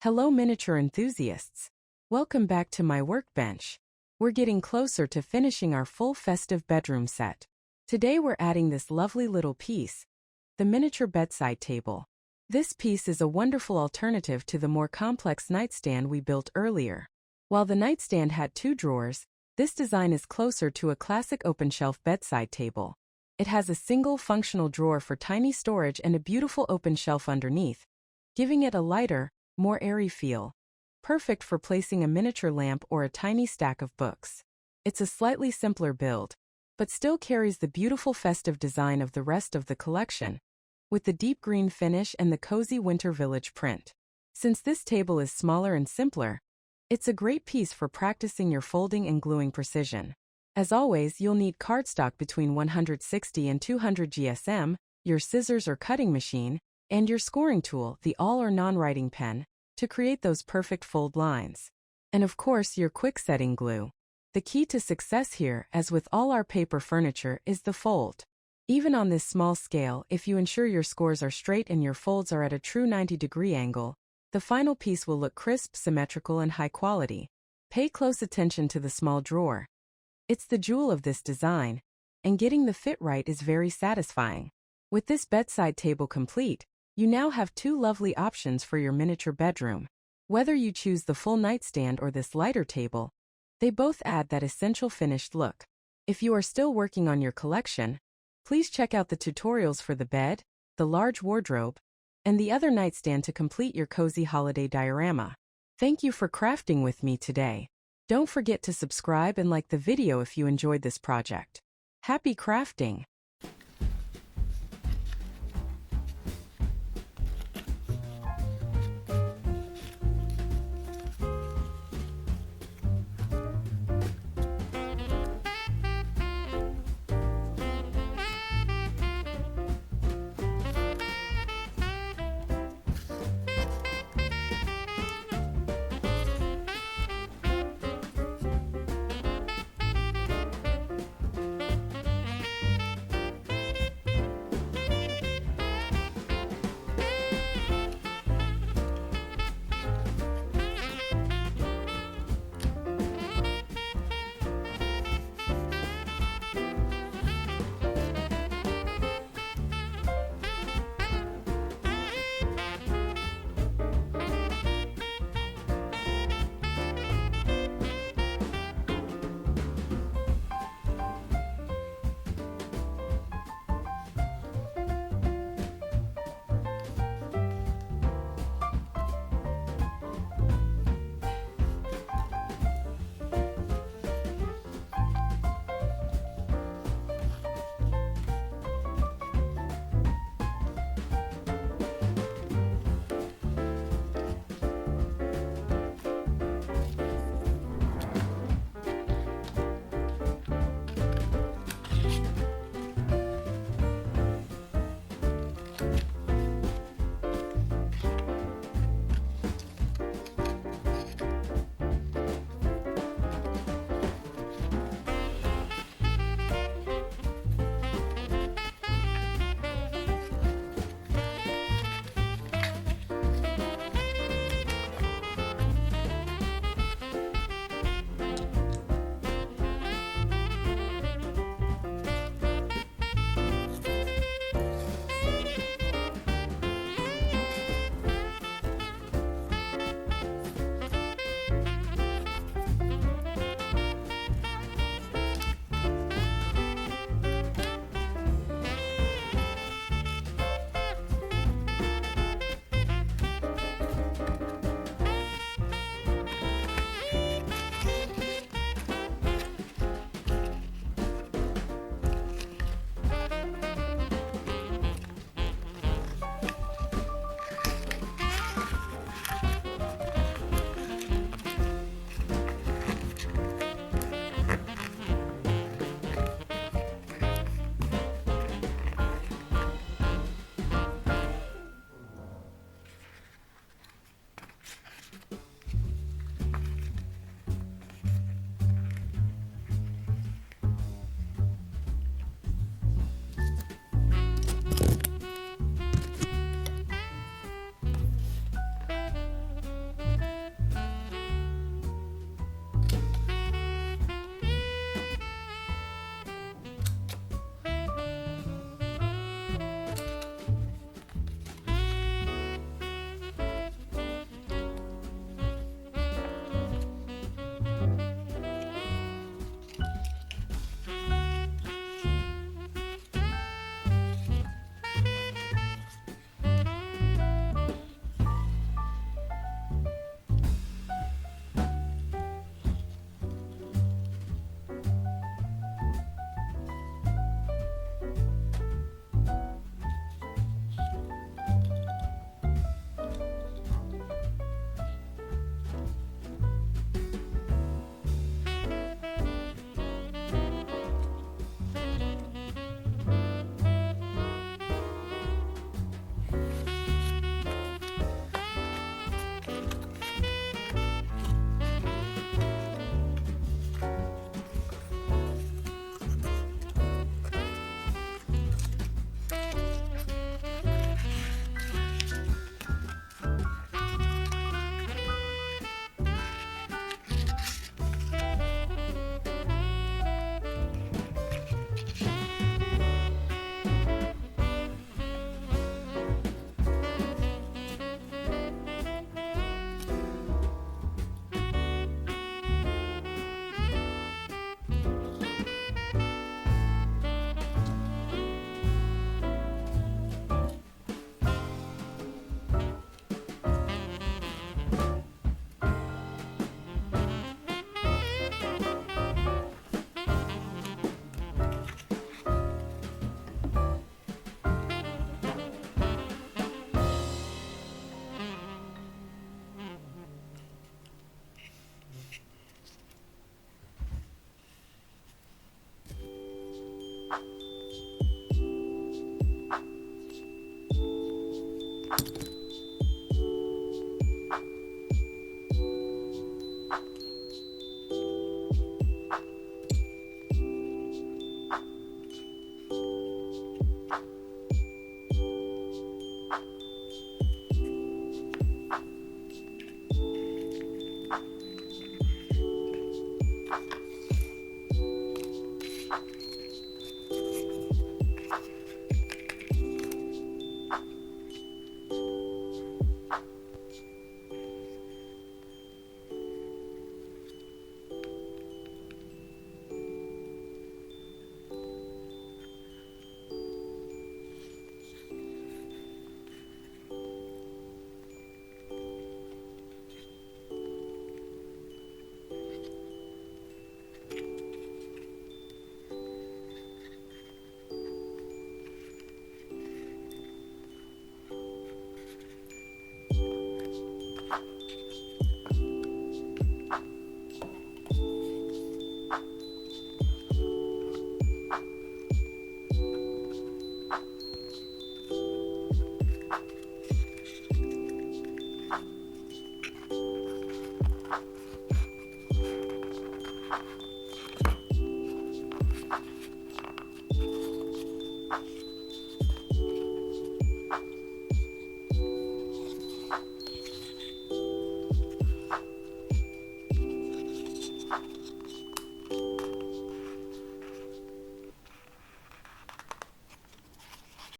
Hello miniature enthusiasts. Welcome back to my workbench. We're getting closer to finishing our full festive bedroom set. Today we're adding this lovely little piece, the miniature bedside table. This piece is a wonderful alternative to the more complex nightstand we built earlier. While the nightstand had 2 drawers, this design is closer to a classic open-shelf bedside table. It has a single functional drawer for tiny storage and a beautiful open shelf underneath, giving it a lighter, more airy feel. Perfect for placing a miniature lamp or a tiny stack of books. It's a slightly simpler build, but still carries the beautiful festive design of the rest of the collection, with the deep green finish and the cozy winter village print. Since this table is smaller and simpler, it's a great piece for practicing your folding and gluing precision. As always, you'll need cardstock between 160 and 200 GSM, your scissors or cutting machine, and your scoring tool, the all or non-writing pen, to create those perfect fold lines. And of course, your quick-setting glue. The key to success here, as with all our paper furniture, is the fold. Even on this small scale, if you ensure your scores are straight and your folds are at a true 90-degree angle, the final piece will look crisp, symmetrical, and high quality. Pay close attention to the small drawer. It's the jewel of this design, and getting the fit right is very satisfying. With this bedside table complete, you now have 2 lovely options for your miniature bedroom. Whether you choose the full nightstand or this lighter table, they both add that essential finished look. If you are still working on your collection, please check out the tutorials for the bed, the large wardrobe, and the other nightstand to complete your cozy holiday diorama. Thank you for crafting with me today. Don't forget to subscribe and like the video if you enjoyed this project. Happy crafting!